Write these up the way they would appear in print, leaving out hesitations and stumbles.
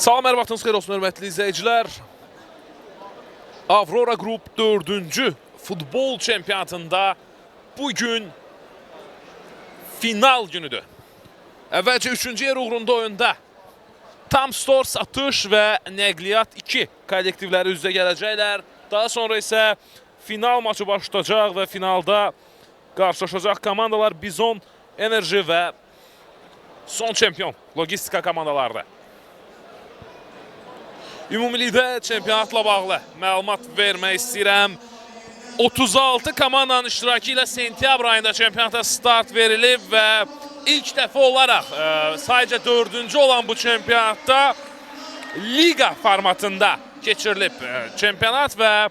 Salam, hər vaxtınız xeyir olsun, hörmətli izləyicilər. Avrora Group 4-cü futbol çempionatında bugün final günüdür. Əvvəlcə 3-cü yer uğrunda oyunda Tam Store Satış və Nəqliyyat 2 kollektivləri üzrə gələcəklər. Daha sonra isə final maçı başlayacaq və finalda qarşılaşacaq komandalar Bizon Enerji və son çempion logistika komandalarıdır. Ümumilikdə çempionatla bağlı məlumat vermək istəyirəm. 36 komandanın iştirakı ilə sentyabr ayında çempionata start verilib və ilk dəfə olaraq sadəcə 4-cü olan bu çempionatda liga formatında keçirilib çempionat və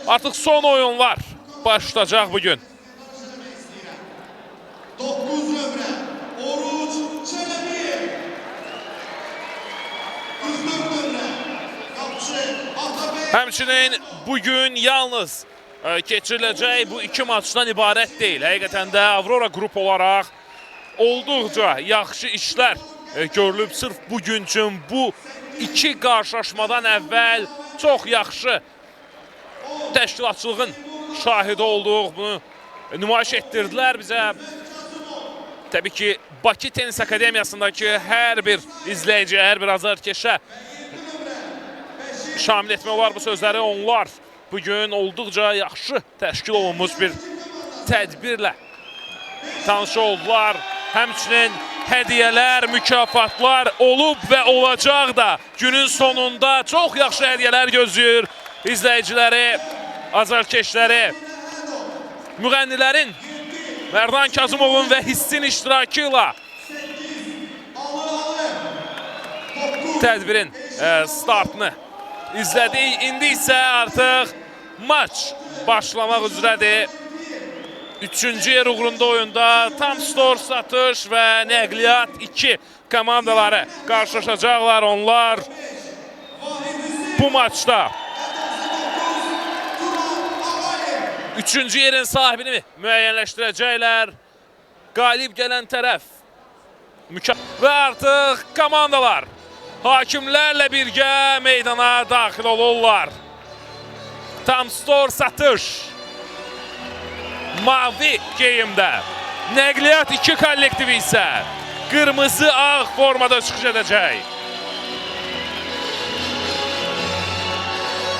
artıq son oyunlar başlayacaq bugün. 9 nömrə Oruç Çələbiyev, 44 nömrə Qapçı Atabey. Həmçinin bugün yalnız keçiriləcək bu iki maçdan ibarət deyil. Həqiqətən də Avrora Group olaraq olduqca yaxşı işlər görülüb. Sırf bugün üçün bu iki qarşılaşmadan əvvəl çox yaxşı təşkilatçılığın şahidi olduq. Bunu nümayiş etdirdilər bizə. Təbii ki, Bakı Tenis Akademiyasındakı hər bir izləyiciyə, hər bir azarkeşə şamil etmək olar bu sözləri. Onlar bugün olduqca yaxşı təşkil olunmuş bir tədbirlə tanış oldular. Həmçinin hədiyyələr, mükafatlar olub və olacaq da günün sonunda çox yaxşı hədiyyələr gözləyir izləyiciləri, azarkeşləri, müğənnilərin Mərdan Kazımovun və Hissin iştirakı ilə tədbirin startını izlədik. İndi isə artıq maç başlamaq üzrədir. 3-cü yer uğrunda oyunda Tam Store Satış və Nəqliyyat 2 komandaları qarşılaşacaqlar. Onlar bu maçda 3-cü yerin sahibini müəyyənləşdirəcəklər. Qalib gələn tərəf və artıq komandalar hakimlərlə birgə meydana daxil olurlar. Tam Store Satış mavi geyimdə, Nəqliyyat 2 kollektivi isə qırmızı ağ formada çıxış edəcək.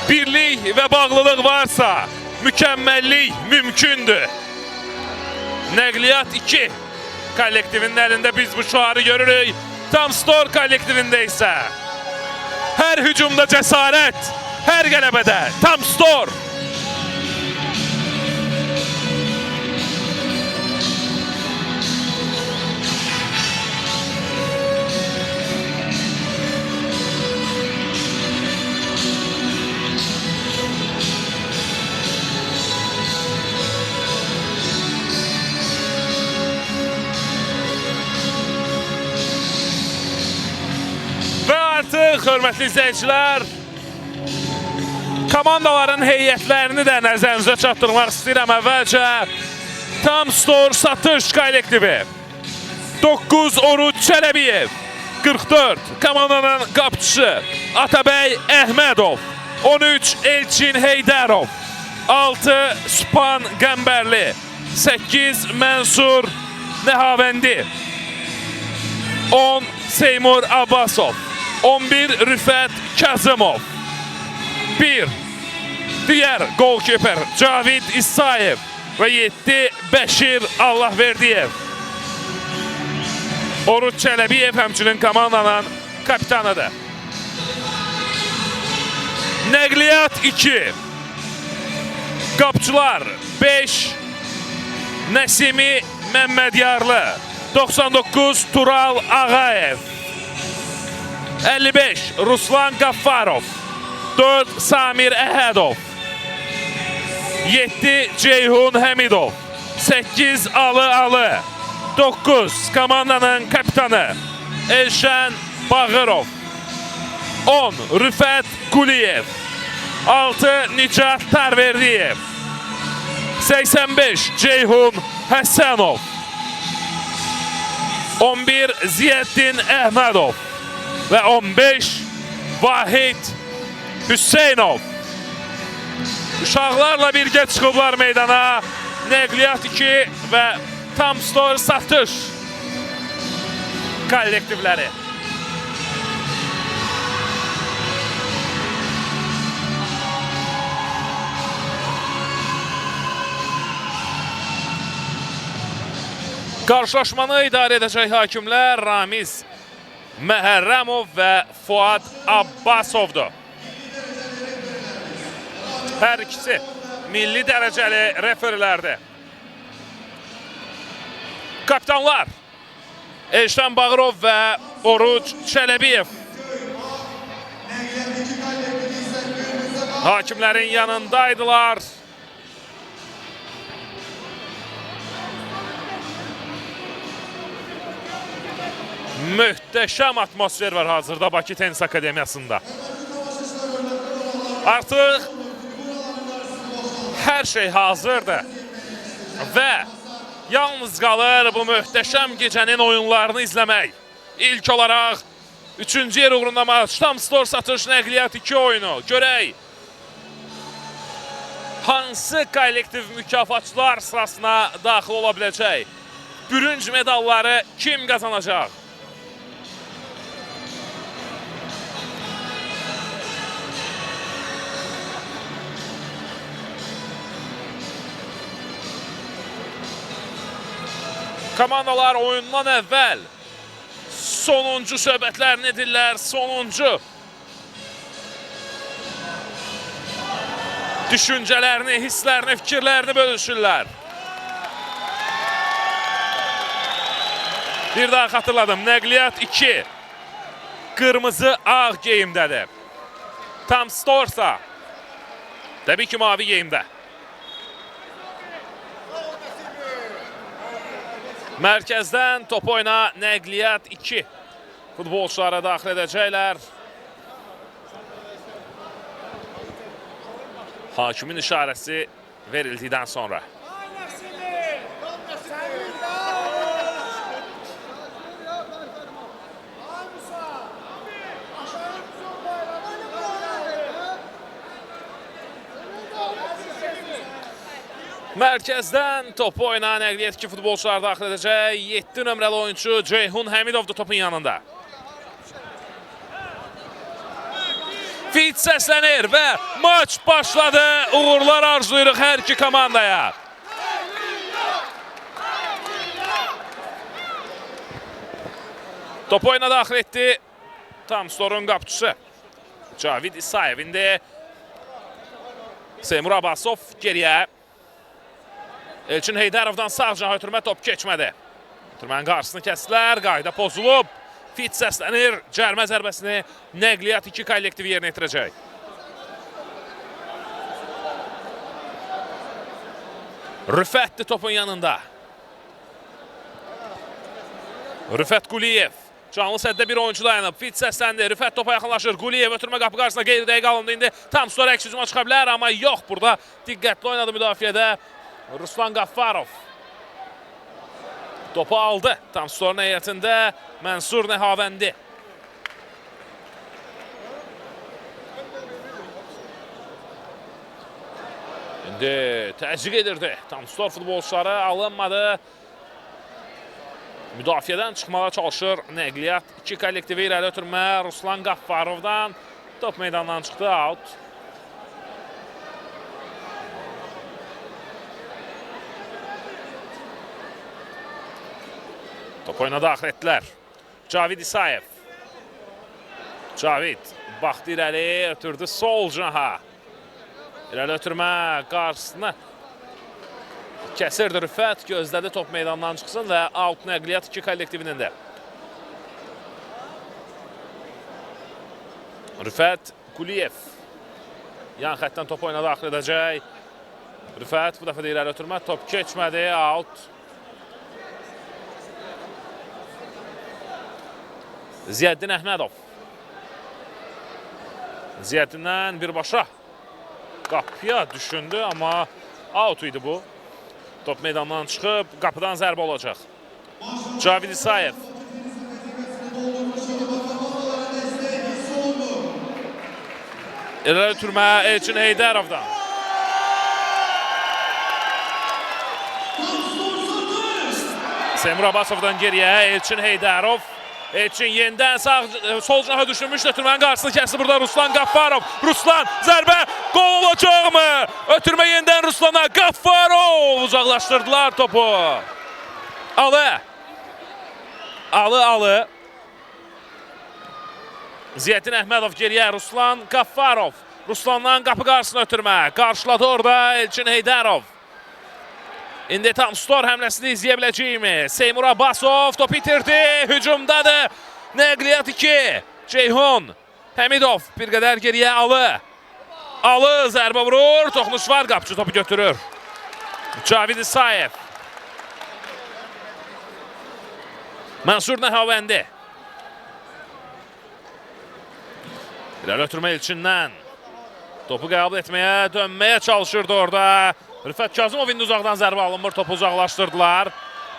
Birlik və bağlılıq varsa mükəmməllik mümkündür. Nəqliyyat 2 kollektivinin əlində biz bu şuarı görürük. Tam Store kollektivində isə hər hücumda cəsarət, hər qələbədə Tam Store. Artıq, hörmətli izləyicilər, komandaların heyətlərini də nəzərinizə çatdırmaq istəyirəm. Əvvəlcə Tam Store Satış kollektivi 9 Oruç Çələbiyev, 44 komandanın qapçısı Atabey Əhmədov, 13 Elçin Heydərov, 6 Span Qəmbərli, 8 Mənsur Nəhavəndi, 10 Seymur Abbasov, 11 Rüfət Kazımov, 1 digər golkiper Cavid İsayev və 7 Bəşir Allahverdiyev. Oruç Çələbiyev həmçinin komandanın kapitanıdır. Nəqliyyat 2 qapçılar 5 Nəsimi Məmmədyarlı, 99 Tural Ağayev, 55 Ruslan Qaffarov, 4 Samir Əhədov, 7 Ceyhun Həmidov, 8 Alı, 9 komandanın kapitanı Elşən Bağırov, 10 Rüfət Quliyev, 6 Nicat Tarverdiyev, 85 Ceyhun Həsənov, 11 Ziyeddin Əhmədov, və 15 Vahid Hüseynov. Uşaqlarla birgə çıxıblar meydana. Nəqliyyat 2 və Tam Store satış kollektivləri. Qarşılaşmanı idarə edəcək hakimlər Ramiz Məhərrəmov və Fuad Abbasovdur. Hər ikisi milli dərəcəli referilərdir. Kapitanlar Eşrəm Bağırov və Oruc Çələbiyev hakimlərin yanındaydılar. Möhtəşəm atmosfer var hazırda Bakı Tenis Akademiyasında. Artıq hər şey hazırdır və yalnız qalır bu möhtəşəm gecənin oyunlarını izləmək. İlk olaraq 3-cü yer uğrunda maç Tam Store satış nəqliyyat 2 oyunu. Görək hansı kollektiv mükafatçılar sırasına daxil ola biləcək? Bürünc medalları kim qazanacaq? Komandalar oyundan əvvəl sonuncu söhbətlərini edirlər, sonuncu düşüncələrini, hisslərini, fikirlərini bölüşürlər. Bir daha xatırladım, Nəqliyyat 2 qırmızı ağ geyimdədir. Tam Store'sa təbii ki mavi geyimdə. Mərkəzdən top oyuna Nəqliyyat 2 futbolçulara daxil edəcəklər. Hakimin işarəsi verildikdən sonra. Mərkəzdən topu oyuna Nəqliyyat 2 futbolçular daxil edəcək. 7 nömrəli oyuncu Ceyhun Həmidov da topun yanında. Fit səslənir və maç başladı. Uğurlar arzulayırıq hər iki komandaya. Topu oyuna daxil etdi Tam Store'un qapıçısı Cavid İsayev. İndi Seymur Abbasov geriyə. Elçin Heydarovdan sağ cana ötürmə top keçmədi. Ötürmənin qarşısını kəsdilər, qayda pozulub. Fit səslənir, cərmə zərbəsini Nəqliyyat 2 kollektivi yerinə yetirəcək. Rüfətdir topun yanında. Rüfət Quliyev. Canlı səddə bir oyuncu dayanıb. Fit səsləndi, Rüfət topa yaxınlaşır. Quliyev ötürmə qapı qarşısına qeyri dəqiq alındı. İndi Tam Store əks hücuma çıxa bilər, amma yox burada. Diqqətli oynadı müdafiədə. Ruslan Qaffarov topu aldı. Tam Store heyətində Mənsur Nəhavəndi. İndi təzyiq edirdi. Tam Store futbolçuları alınmadı. Müdafiədən çıxmağa çalışır Nəqliyyat 2 kollektivi irəli ötürmə. Ruslan Qaffarovdan top meydandan çıxdı, out. Top oyuna daxil etdilər. Cavid İsayev. Cavid baxdı irəli, ötürdü sol canaha. İrəli ötürmə qarşısına kəsirdi Rüfət, gözlədi top meydandan çıxsın və out Nəqliyyat 2 kollektivinin də. Rüfət Quliyev yan xəttdən top oyuna daxil edəcək. Rüfət bu dəfə də irəli ötürmə, top keçmədi, out. Ziyəddin Əhmədov. Ziyəddindən birbaşa qapıya düşündü, amma out idi bu. Top meydandan çıxıb, qapıdan zərbə olacaq. Cavid İsayev. İrəli ötürmə Elçin Heydərovdan. Seymur Abbasovdan geriyə Elçin Heydərov. Elçin yenidən sol cinaha düşürmüş, ötürmənin qarşısını kəsdi burada Ruslan Qaffarov. Ruslan zərbə, qol olacaqmı? Ötürmə yenidən Ruslana, Qaffarov uzaqlaşdırdılar topu. Alı. Ziyaəddin Əhmədov geriyə, Ruslan Qaffarov. Ruslandan qapı qarşısına ötürmə, qarşıladı orada Elçin Heydərov. İndi tam stor həmləsini izləyə biləcəyimi? Seymur Abbasov top itirdi, hücumdadır. Nəqliyyat 2, Ceyhun Həmidov bir qədər geriyə Alı zərbə vurur, toxunuş var, qapıcı topu götürür. Cavid İsayev. Mənsur Nəhavəndi. İrəli ötürmə Elçindən. Topu qəbul etməyə, dönməyə çalışırdı orada. Rüfət Kazımov indi uzaqdan zərbə alınmır, topu uzaqlaşdırdılar.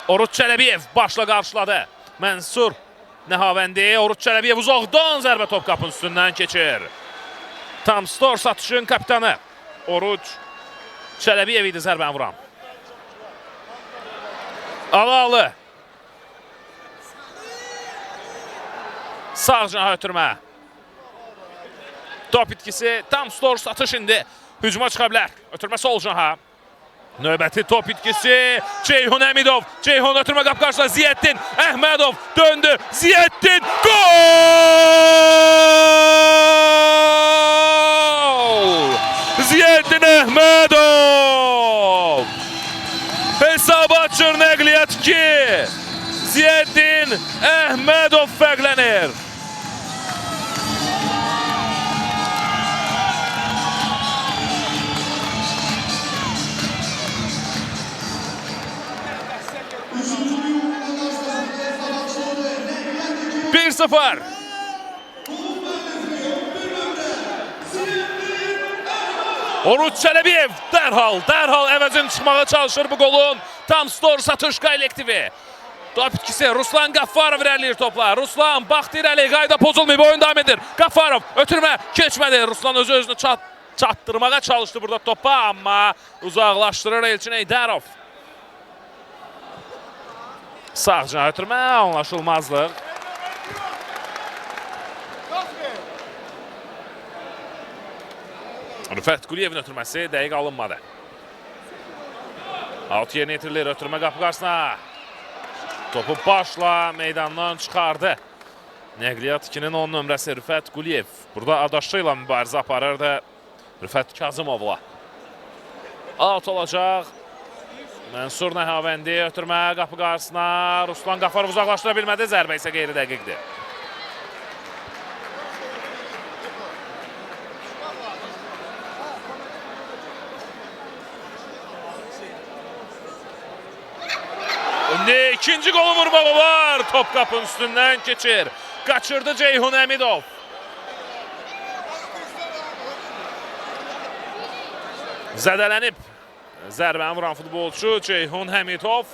Oruç Çələbiyev başla qarşıladı. Mənsur Nəhavəndi, Oruç Çələbiyev uzaqdan zərbə top qapının üstündən keçir. Tam stor satışın kapitanı Oruç Çələbiyev idi zərbəni vuran. Alı. Sağ cinaha ötürmə. Top itkisi, tam stor satış indi. Hücuma çıxa bilər. Ötürmə sol cinaha. Növbəti top itkisi Ceyhun Həmidov. Ceyhun ötürmə qapı qarşısına Ziyaəddin Əhmədov döndü. Ziyaəddin gol! Ziyaəddin Əhmədov! Hesab açır Nəqliyyat 2. Ziyaəddin Əhmədov fərqlənir. Bir 0. Oruç Çələbiyev dərhal əvəzin çıxmağa çalışır bu golun. Tam stor satış kollektivi. Top itkisi Ruslan Qaffarov irəliləyir topla. Ruslan baxdı irəli, qayda pozulmayıb, oyun davam edir. Qaffarov ötürmə keçmədi. Ruslan özünü çatdırmağa çalışdı burada topa, amma uzaqlaşdırır Elçin Heydərov. Sağ cinaha ötürmə, anlaşılmazlıq. Rüfət Quliyevin ötürməsi dəqiq alınmadı. Out yerinə yetirilir, ötürmə qapı qarşısına. Topu başla meydandan çıxardı. Nəqliyyat 2-nin 10 nömrəsi Rüfət Quliyev. Burada Adaşlı ilə mübarizə aparırdı Rüfət Kazımovla. Out olacaq. Mənsur Nəhavəndi ötürmə qapı qarşısına. Ruslan Qaffarov uzaqlaşdıra bilmədi, zərbə isə qeyri dəqiqdir. İkinci golü vurmağı var. Top qapının üstündən keçir. Qaçırdı Ceyhun Həmidov. Zədələnib. Zərbəni vuran futbolçu Ceyhun Həmidov.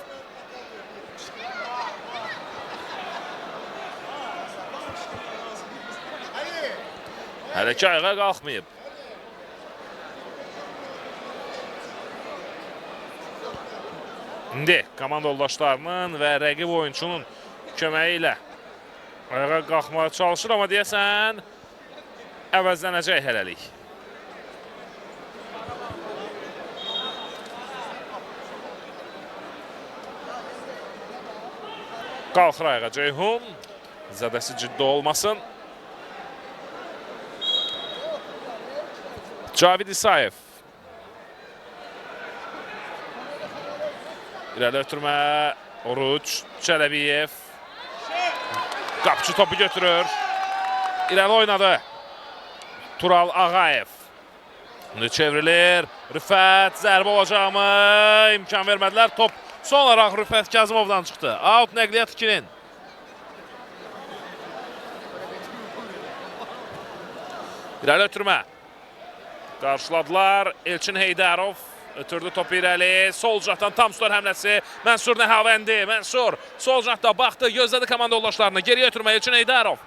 Hələ ki ayağa qalxmayıb. İndi komanda yoldaşlarının və rəqib oyunçunun köməyi ilə ayağa qalxmağa çalışır, amma deyəsən əvəzlənəcək hələlik. Qalxır ayağa Ceyhun. Zədəsi ciddi olmasın. Cavid İsayev. İrəli ötürmə Oruç Çələbiyev. Qapıcı topu götürür. İrəli oynadı Tural Ağayev. İndi çevrilir. Rüfət zərbə olacaqmı? İmkan vermədilər. Top son olaraq Rüfət Kazımovdan çıxdı. Out Nəqliyyat 2-nin. İrəli ötürmə. Qarşıladılar. Elçin Heydərov. Ötürdü topu irəli. Sol cəhətdən tam stor həmləsi. Mənsur Nəhavəndi. Mənsur sol cəhətdə baxdı. Gözlədi komanda yoldaşlarını. Geriyə ötürmə Elçin Heydərov.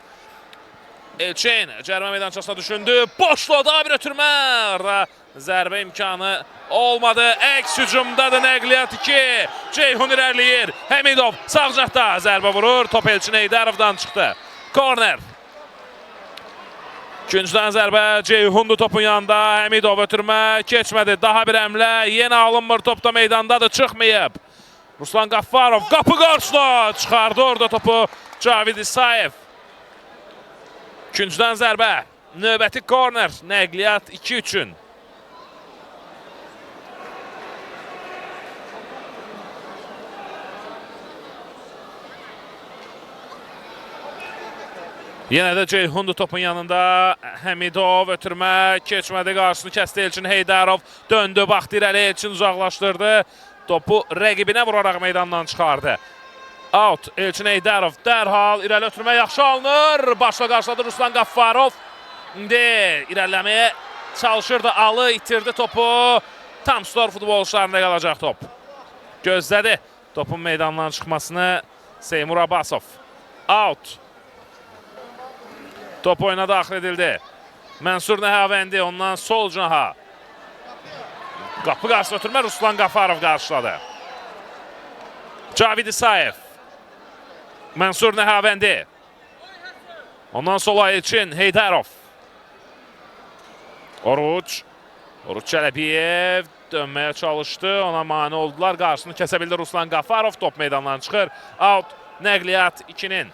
Elçin cərimə meydançasına düşündü. Boşluğa bir ötürmə. Orada zərbə imkanı olmadı. Əks hücumdadır Nəqliyyat 2. Ceyhun irəliyir. Həmidov sağ cəhdə zərbə vurur. Top Elçin Heydarovdan çıxdı. Korner. İkinciden zərbə Ceyhundu topun yanında. Həmidov ötürmə keçmədi. Daha bir əmlə. Yenə alınmır. Top da meydandadır. Çıxmayıb. Ruslan Qaffarov qapı qarşısına çıxardı orada topu Cavid İsayev. İkinciden zərbə. Növbəti korner. Nəqliyyat 2 üçün. Yenə də Ceyhundu topun yanında. Həmidov ötürmə keçmədi. Qarşısını kəsdi Elçin Heydarov. Döndü, baxdı irəli. Elçin uzaqlaşdırdı. Topu rəqibinə vuraraq meydandan çıxardı. Out. Elçin Heydarov dərhal irəli ötürmə yaxşı alınır. Başla qarşıladı Ruslan Qaffarov. İndi irəliləməyə çalışırdı. Alı itirdi topu. Tam Stor futbolçularında qalacaq top. Gözlədi topun meydandan çıxmasını Seymur Abbasov. Out. Top oyuna daxil edildi. Mənsur Nəhavəndi ondan sol cinaha. Qapı qarşısına ötürmə Ruslan Qaffarov qarşıladı. Cavid İsayev. Mənsur Nəhavəndi. Ondan sola Elçin Heydarov. Oruç Çələbiyev dönməyə çalışdı. Ona mane oldular. Qarşısını kəsə bildi Ruslan Qaffarov. Top meydandan çıxır. Out. Nəqliyyat 2-nin.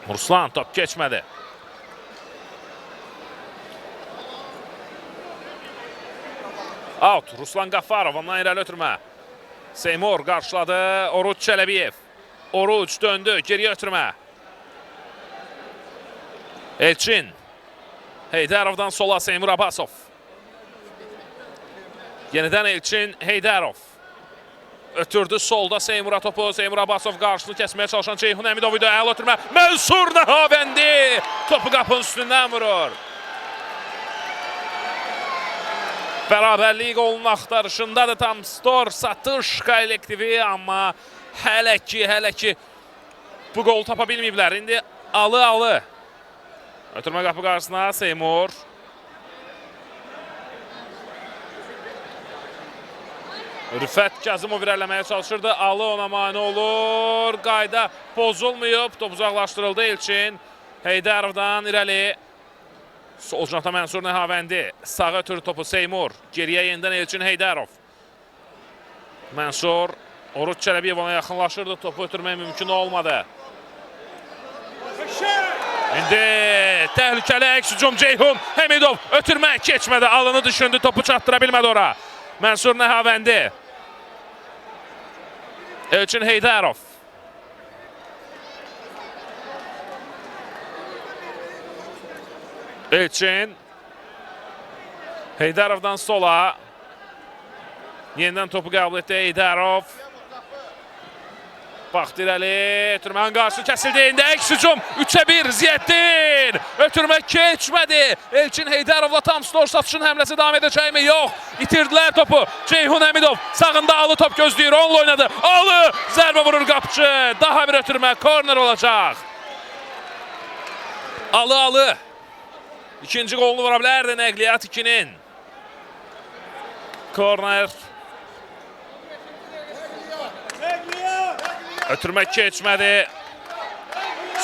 Ruslan top keçmədi. Out. Ruslan Qaffarov ondan irəli ötürmə. Seymur qarşıladı. Oruç Çələbiyev. Oruç döndü. Geriyə ötürmə. Elçin. Heydarovdan sola Seymur Abbasov. Yenidən Elçin Heydarov. Ötürdü solda Seymura topu. Seymur Abbasov qarşısını kəsməyə çalışan Ceyhun Həmidov idi. Əl ötürmə. Mənsur Nəhavəndi. Topu qapının üstündən vurur. Bərabərlik golunun axtarışındadır tam Stor satış kollektivi. Amma hələ ki bu golu tapa bilməyiblər. İndi alı. Ötürmə qapı qarşısına Seymur. Rüfət Kazımov irəliləməyə çalışırdı. Alı ona mane olur. Qayda pozulmayıb. Top uzaqlaşdırıldı Elçin. Heydarovdan irəli. Sol cinahda Mənsur Nəhavəndi. Sağa ötürü topu Seymur. Geriyə yenidən Elçin Heydarov. Mənsur. Oruç Çələbiyev ona yaxınlaşırdı. Topu ötürmək mümkün olmadı. İndi təhlükəli əks hücum Ceyhun Həmidov. Ötürmək keçmədi. Alını düşündü. Topu çatdıra bilmədi ora. Mənsur Nəhavəndi. Elçin Heydarov. Elçin. Heydarovdan sola. Yenidən topu qəbul etdi Heydarov. Baxdı irəli. Ötürmənin qarşısı kəsildi. İndi əks hücum. 3-1 Ziyyəddin. Ötürmək keçmədi. Elçin Heydarovla tam Stor satışın həmləsi davam edəcəkmi? Yox. İtirdilər topu. Ceyhun Həmidov sağında Alı top gözləyir. Onunla oynadı. Alı zərbə vurur qapıcı. Daha bir ötürmə. Korner olacaq. Alı. İkinci qolunu vura bilərdi Nəqliyyat 2-nin. Korner. Ötürmək keçmədi.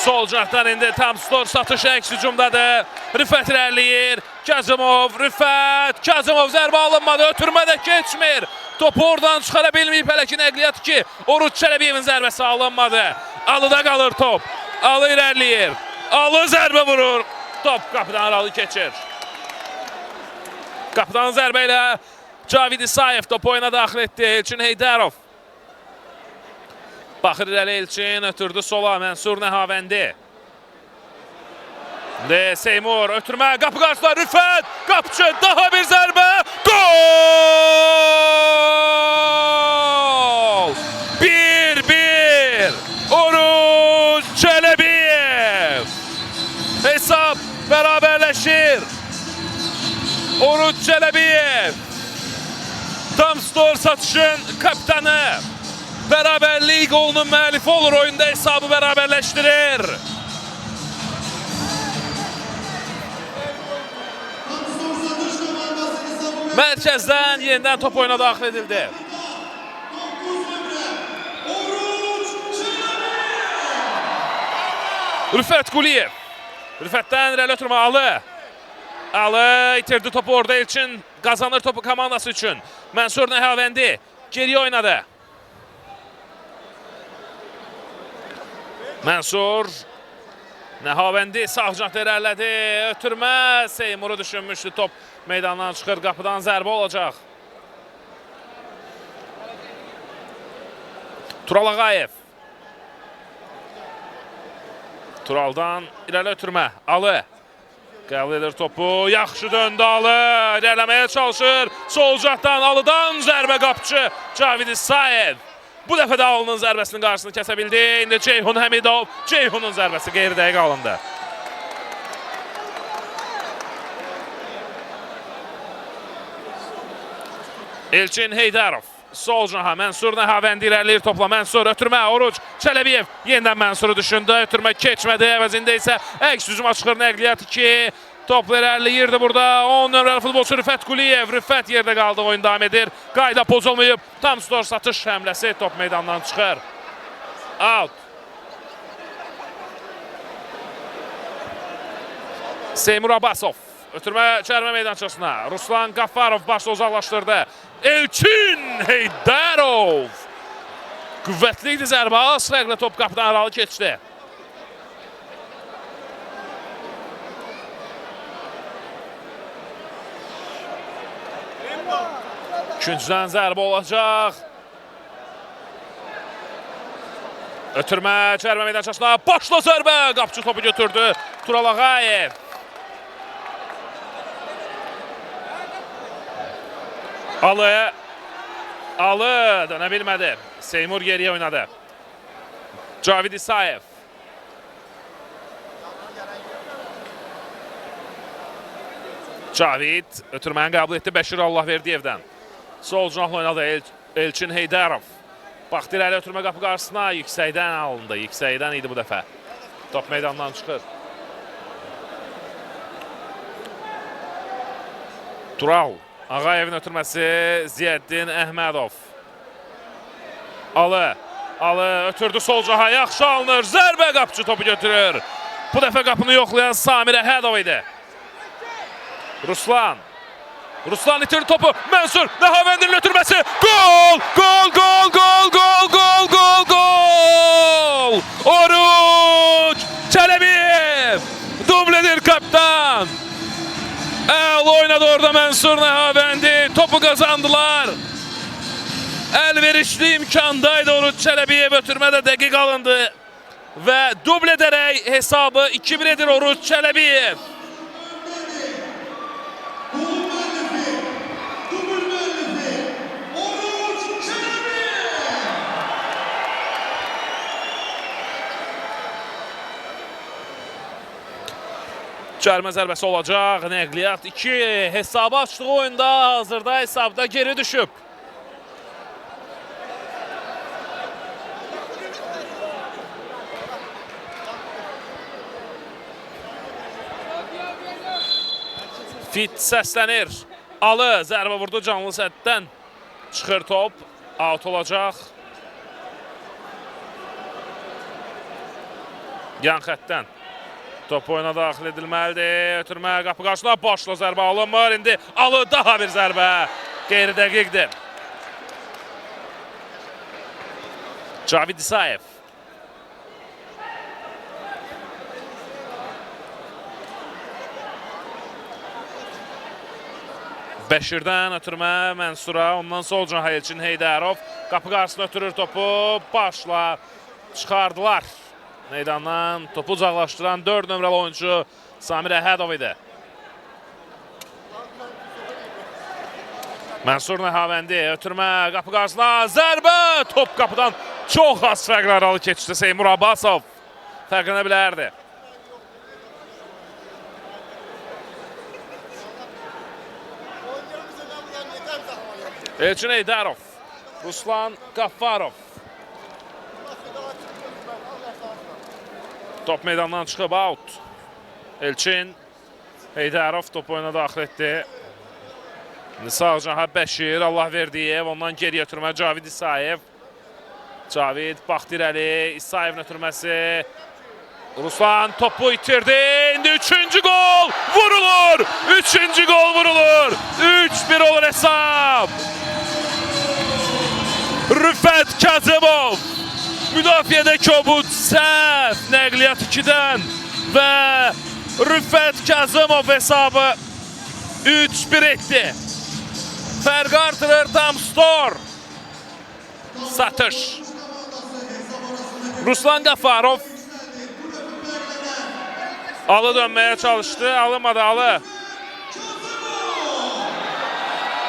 Sol cinahdan indi tam Stor satış əks hücumdadır. Rüfət irəliyir. Kazımov, Rüfət. Kazımov zərbə alınmadı. Ötürmə də keçmir. Topu oradan çıxara bilməyib hələ ki Nəqliyyat 2. Oruç Çəlebiyevin zərbəsi alınmadı. Alıda qalır top. Alı irəliyir. Alı zərbə vurur. Top qapıdan aralı keçir. Qapıdan zərbə ilə Cavid İsayev topu oyuna daxil etdi. Elçin Heydarov. Baxır irəli Elçin, ötürdü sola Mənsur Nəhavəndi. Seymur ötürmə, qapı qarşısında Rüfət, qapıcı daha bir zərbə, gol! 1-1, Oruç Çələbiyev. Hesab bərabərləşir. Oruç Çələbiyev, tam Stor satışın kapitanı. bərabərlik qolunun müəllifi olur. Oyunda hesabı bərabərləşdirir. Satış komandası hesabı Mərkəzdən yenidən top oyuna daxil edildi. 9 nömrə Oruç Çələbiyev. Rüfət Quliyev. Rüfətdən irəli ötürmə Alı. Alı itirdi topu orada. Elçin qazanır topu komandası üçün. Mənsur Nəhavəndi geriyə oynadı. Mənsur Nəhavəndi sağ cəhdə irəlilədi. Ötürmə Seymuru düşünmüşdü. Top meydandan çıxır. Qapıdan zərbə olacaq. Tural Ağayev. Turaldan irəli ötürmə Alı. Qəbul edir topu. Yaxşı döndü Alı. İrələməyə çalışır. Sol cəhdən Alıdan zərbə qapçı Cavid İsayev. Bu dəfə də Alının zərbəsinin qarşısını kəsə bildi. İndi Ceyhun Həmidov. Ceyhunun zərbəsi qeyri-dəqiq alındı. Elçin Heydərov. Sol cəha Mənsur Nəhavəndi irəliləyir topla. Mənsur ötürmə Oruç Çələbiyev. Yenidən Mənsuru düşündü. Ötürmə keçmədi. Əvəzində isə əks hücuma çıxır Nəqliyyat 2. Topla irəliləyirdi burada. 10 nömrəli futbolçu Rüfət Quliyev. Rüfət yerdə qaldı. Oyun davam edir. Qayda pozulmayıb. Tam skor satış həmləsi. Top meydandan çıxır. Out. Seymur Abbasov. Ötürmə çərmə meydançasına. Ruslan Qaffarov başla uzaqlaşdırdı. Elçin Heydərov. Qüvvətli idi zərbə. Az fərqlə top qapıdan aralı keçdi. Üçüncüdən zərbə olacaq. Ötürmə çərmə meydançasına. Başla zərbə. Qapçı topu götürdü. Tural Ağayev. Alı dönə bilmədi. Seymur geriyə oynadı. Cavid İsayev. Cavid ötürməni qəbul etdi Bəşir Allahverdiyevdən. Sol cinahla oynadı Elçin Heydərov. Baxdı irəli ötürmə qapı qarşısına. Yüksəkdən alındı. Yüksəkdən idi bu dəfə. Top meydandan çıxır. Tural. Ağayevin ötürməsi Ziyaddin Əhmədov. Alı ötürdü sol caha, yaxşı alınır. Zərbə qapçı topu götürür. Bu dəfə qapını yoxlayan Samir Əhədov idi. Ruslan itirdi topu. Mənsur Nəhavəndinin ötürməsi. Gol! Oruç Çələbiyev. Dubledir kaptan. Əla oynadı orada Mənsur Nəhavəndi. Topu qazandılar. Əlverişli imkandaydı Oruç Çələbiyev. Ötürmədə dəqiq alındı. Və duble edərək hesabı 2-1 edir Oruç Çələbiyev. Cərmə zərbəsi olacaq. Nəqliyyat 2 hesabı açdığı oyunda hazırda hesabda geri düşüb. Fit səslənir. Alı zərbə vurdu canlı sətdən. Çıxır top. Out olacaq. Yan xətdən. Top oyuna daxil edilməlidir. Ötürmə qapı qarşısına başla zərbə alınmır. İndi Alı daha bir zərbə. Qeyri-dəqiqdir. Cavid İsayev. Bəşirdən ötürmə Mənsura. Ondan sol cəha Elçin Heydərov. Qapı qarşısına ötürür topu. Başla çıxardılar. Meydandan topu uzaqlaşdıran 4 nömrəli oyuncu Samir Əhədov idi. Mənsur Nəhavəndi ötürmə qapı qarşısına zərbə. Top qapıdan çox az fərqlə aralı keçdi Seymur Abbasov. Fərqlənə bilərdi. Elçin Heydərov. Ruslan Qaffarov. Top meydandan çıxıb out. Elçin Heydərov top oyuna daxil etdi. Sağ cənah Bəşir, Allah verdiyev, ondan geriyə ötürmə Cavid İsayev. Cavid baxdı irəli, İsayevin ötürməsi. Ruslan topu itirdi. İndi 3-cü gol vurulur. 3-cü gol vurulur. 3-1 olur hesab. Rüfət Kazımov. Müdafiədə Kobud səhv. Nəqliyyat 2-dən və Rüfət Kazımov hesabı 3-1 etdi. Fərq artırır Tamstor. Satış. Ruslan Qafarov. Alı dönməyə çalışdı. Alınmadı Alı.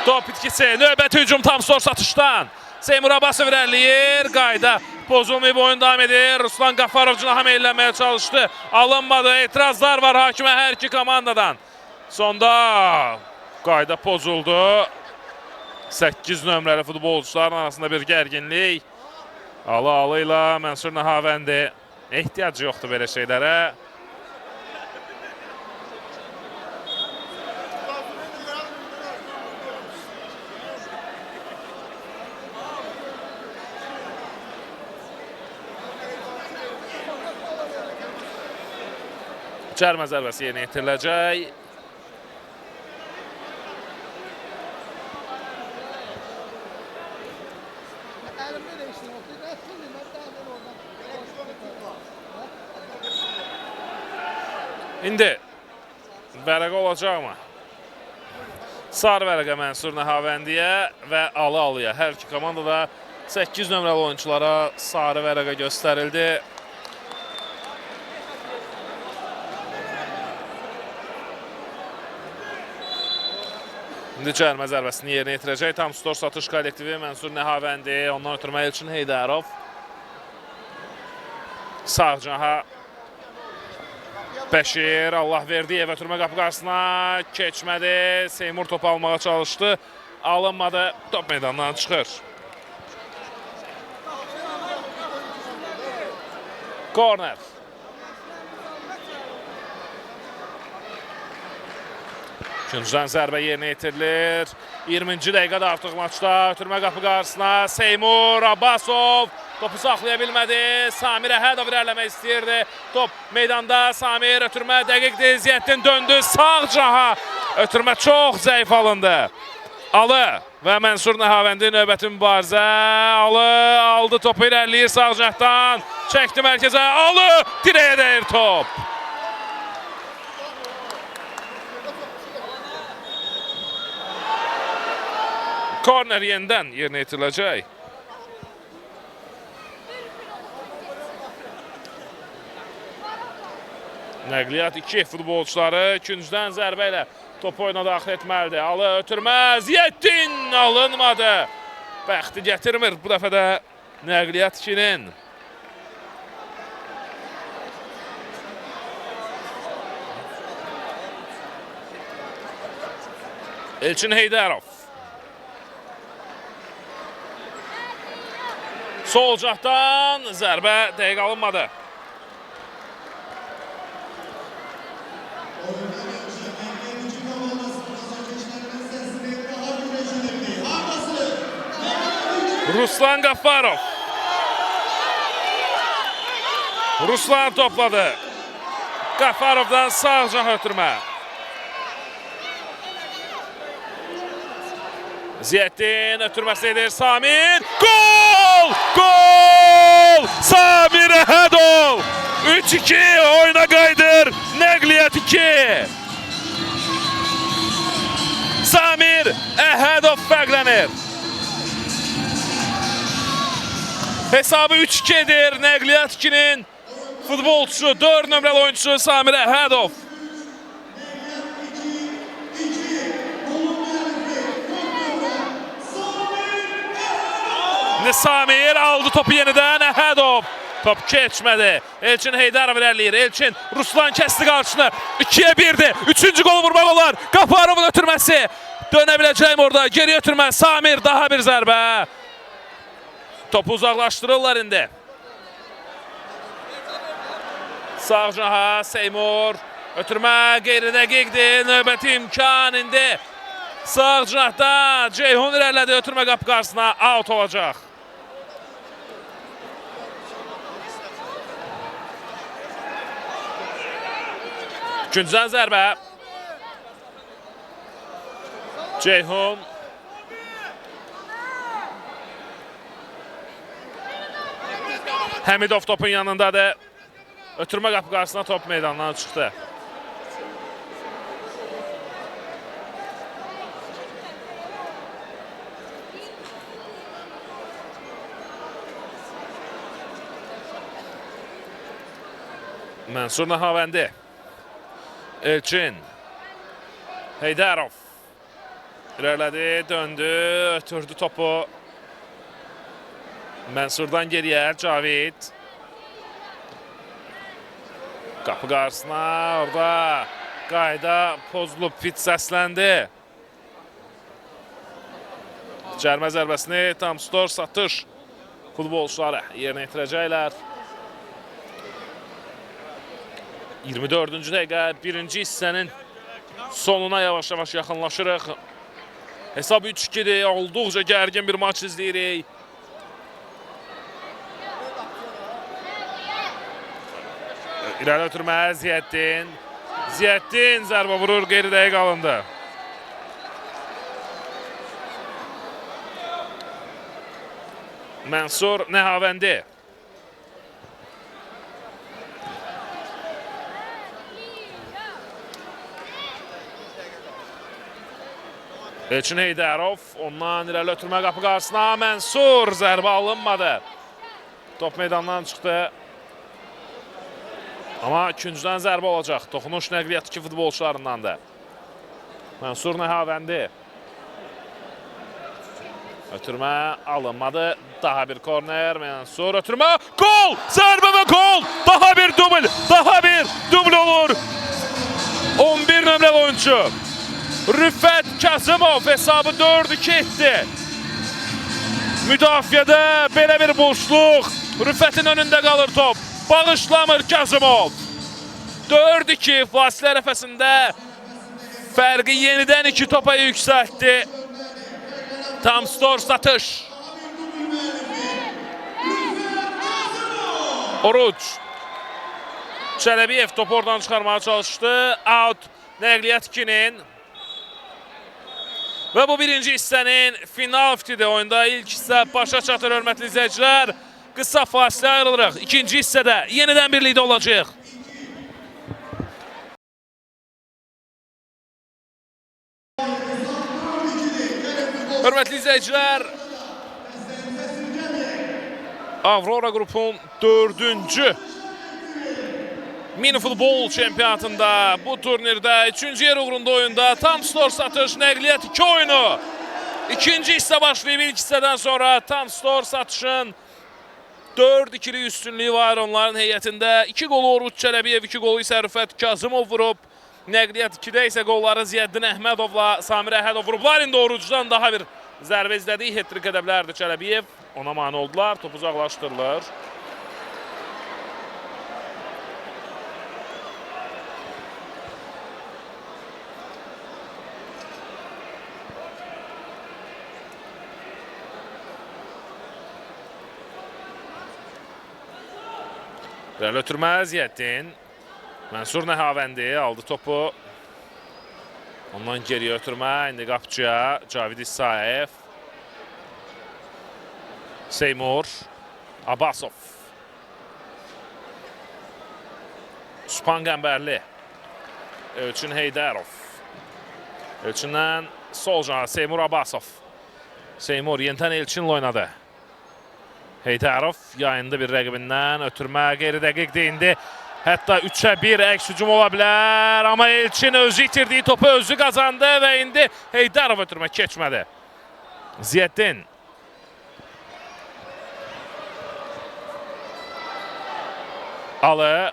Top itkisi. Növbəti hücum Tamstor satışdan. Seymur Abbasov irəliyir. Qayda pozulmayıb oyun davam edir. Ruslan Qafarov cinaha meyilləməyə çalışdı. Alınmadı. Etirazlar var hakimə hər iki komandadan. Sonda qayda pozuldu. 8 nömrəli futbolçuların arasında bir gərginlik. Alı ilə Mənsur Nəhavəndi. Ehtiyacı yoxdur belə şeylərə. Cərmə zərbəsi yerinə yetiriləcək. İndi vərəqə olacaqmı? Sarı vərəqə Mənsur Nəhavəndiyə və Alıya. Hər iki komandada 8 nömrəli oyunculara sarı vərəqə göstərildi. İndi cərmə zərbəsini yerinə yetirəcək. Tamstor satış kollektivi Mənsur Nəhavəndi. Ondan ötürmə Elçin Heydərov. Sağ cənaha Bəşir. Allah verdi. Ötürmə qapı qarşısına keçmədi. Seymur topu almağa çalışdı. Alınmadı. Top meydandan çıxır. Korner. İkinciden zərbə yerinə yetirilir. 20-ci dəqiqədə artıq maçda. Ötürmə qapı qarşısına Seymur Abbasov. Topu saxlaya bilmədi. Samir Əhədov irəliləmək istəyirdi. Top meydanda. Samir ötürmə dəqiqdir. Ziyyətdin döndü. Sağ caha. Ötürmə çox zəif alındı. Alı və Mənsur Nəhavəndi növbəti mübarizə. Alı aldı topu irəliləyir sağ cəhdən. Çəkdi mərkəzə. Alı dirəyə dəyir top. Korner yenidən yerinə yetiriləcək. Nəqliyyat 2 futbolçuları ikinciden zərbə ilə topu oyuna daxil etməlidir. Alı ötürmə, Ziyyətdin alınmadı. Bəxti gətirmir bu dəfə də Nəqliyyat 2-nin. Elçin Heydərov. Sol cəhdən zərbə dəqiq alınmadı. Ruslan Qafarov. Ruslan topladı. Qafarovdan sağ cəh ötürmə. Ziyyətdin ötürməsi edir Samir. Gol! Gol! Samir Əhədov! 3-2 oyuna qayıdır. Nəqliyyat 2. Samir Əhədov fərqlənir. Hesabı 3-2 edir. Nəqliyyat 2-nin futbolçusu, 4 nömrəli oyuncusu Samir Əhədov. Samir aldı topu yenidən Əhədov. Top keçmədi. Elçin Heydərov irəliləyir. Elçin Ruslan kəsdi qarşını. 2-yə 1'dir. 3-cü golu vurmaq olar. Qafarovun ötürməsi. Dönə biləcəyim orada. Geri ötürmə. Samir daha bir zərbə. Topu uzaqlaşdırırlar indi. Sağ canaha Seymur. Ötürmə qeyri-dəqiqdir. Növbəti imkan indi. Sağ cinahda Ceyhun irəlilədi. Ötürmə qapı qarşısına out olacaq. İkinciden zərbə. Ceyhun. Həmidov topun yanındadır. Ötürmə qapı qarşısına top meydandan çıxdı. Mənsur Nahavəndi. Elçin. Heydərov. İlerlədi, döndü, ötürdü topu. Mənsurdan geriyə Cavid. Qapı qarşısına, orada qayda pozulub, fit səsləndi. Cərmə zərbəsini Tamstor Satış futbolçuları yerinə yetirəcəklər. 24-cü dəqiqə, birinci hissənin sonuna yavaş-yavaş yaxınlaşırıq. Hesab 3-2-dir, olduqca gərgin bir maç izləyirik. İrəli ötürmə Ziyəddin. Ziyəddin zərbə vurur, qeyri dəqiq alındı. Mənsur Nəhavəndi. Elçin Heydərov, ondan irəli ötürmə qapı qarşısına, Mənsur zərbə alınmadı. Top meydandan çıxdı. Amma ikinciden zərbə olacaq. Toxunuş nəqliyyat 2 futbolçularındandır. Mənsur Nəhavəndi. Ötürmə alınmadı. Daha bir korner. Mənsur ötürmə. Gol! Zərbə və gol! Daha bir dubl! Daha bir dubl olur. 11 nömrəli oyuncu. Rüffət Kazımov hesabı 4-2 etdi. Müdafiədə belə bir boşluq. Rüffətin önündə qalır top. Bağışlamır Kazımov. 4-2 fasilə ərəfəsində fərqi yenidən 2 topa yüksəltdi. Tamstor Satış. Oruç. Çələbiyev topu oradan çıxarmağa çalışdı. Out. Nəqliyyat 2-nin. Və bu birinci hissənin final fitidir oyunda. İlk hissə başa çatır, hörmətli izləyicilər. Qısa fasilə ayrılırıq. İkinci hissədə yenidən birlikdə olacaq. Hörmətli izləyicilər, Avrora qrupun 4-cü mini futbol çempionatında bu turnirdə 3-cü yer uğrunda oyunda Tamstor Satış Nəqliyyat 2 oyunu. İkinci hissə başlayıb, ilk hissədən sonra Tamstor Satışın 4-2'li üstünlüğü var onların heyətində. 2 qolu Oruç Çələbiyev, 2 qolu isə Rüffət Kazımov vurub. Nəqliyyat 2-də isə qolları Ziyəddin Əhmədovla Samir Əhədov vurublar. İndi Orucdan daha bir zərbə izlədik. Hat-trick edə bilərdi Çələbiyev. Ona mane oldular. Top uzaqlaşdırılır. İrəli ötürmə Ziyəddin. Mənsur Nəhavəndi aldı topu. Ondan geriyə ötürmə. İndi qapıcıya Cavid İsayev. Seymur. Abbasov. Sübhan Qəmbərli. Elçin Heydərov. Elçindən sol cana Seymur Abbasov. Seymur yenidən Elçinlə oynadı. Heydərov yayında bir rəqibindən ötürmə qeyri-dəqiq deyindi. Hətta 3'ə 1 əks hücum ola bilər. Amma Elçin özü itirdiyi topu özü qazandı və indi Heydərov ötürmə keçmədi. Ziyəddin. Alı.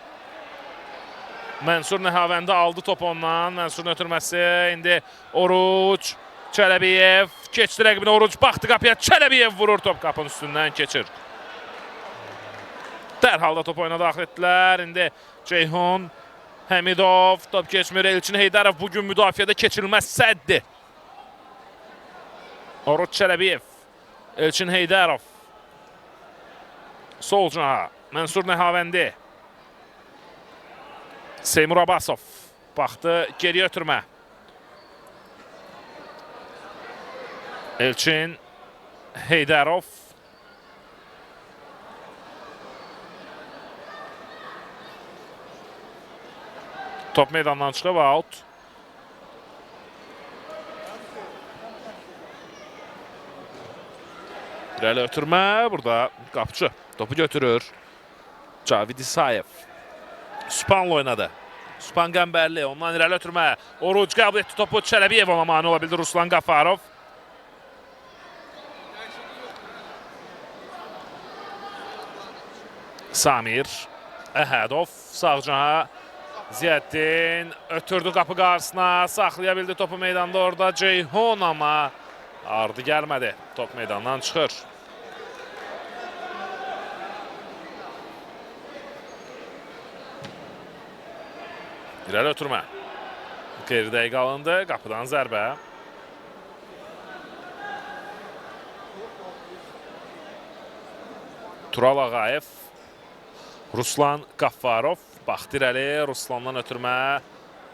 Mənsur Nəhavəndi aldı topu ondan. Mənsurun ötürməsi indi Oruç. Çələbiyev keçdi rəqibinə, Oruç baxdı qapıya, Çələbiyev vurur, top qapının üstündən keçir. Dərhal da top oyuna daxil etdilər. İndi Ceyhun Həmidov, top keçmir. Elçin Heydərov bugün müdafiədə keçirilməz səddir. Oruç Çələbiyev, Elçin Heydərov. Sol cinaha Mənsur Nəhavəndi. Seymur Abbasov baxdı geriyə ötürmə. Elçin Heydərov. Top meydandan çıxıb, out. İrəli ötürmə, burada qapıcı topu götürür. Cavid İsayev. Süpanla oynadı. Süpan Qəmbərli, ondan irəli ötürmə. Oruc qəbul etdi topu, Çələbiyev ona mani ola bildi, Ruslan Qafarov. Samir Əhədov, sağ cinaha. Ziyəddin ötürdü qapı qarşısına, saxlaya bildi topu meydanda orada Ceyhun, amma ardı gəlmədi. Top meydandan çıxır. İrəli ötürmə. Qeyri-dəqiq alındı, qapıdan zərbə. Tural Ağayev, Ruslan Qaffarov. Baxdı irəli, Ruslandan ötürmə.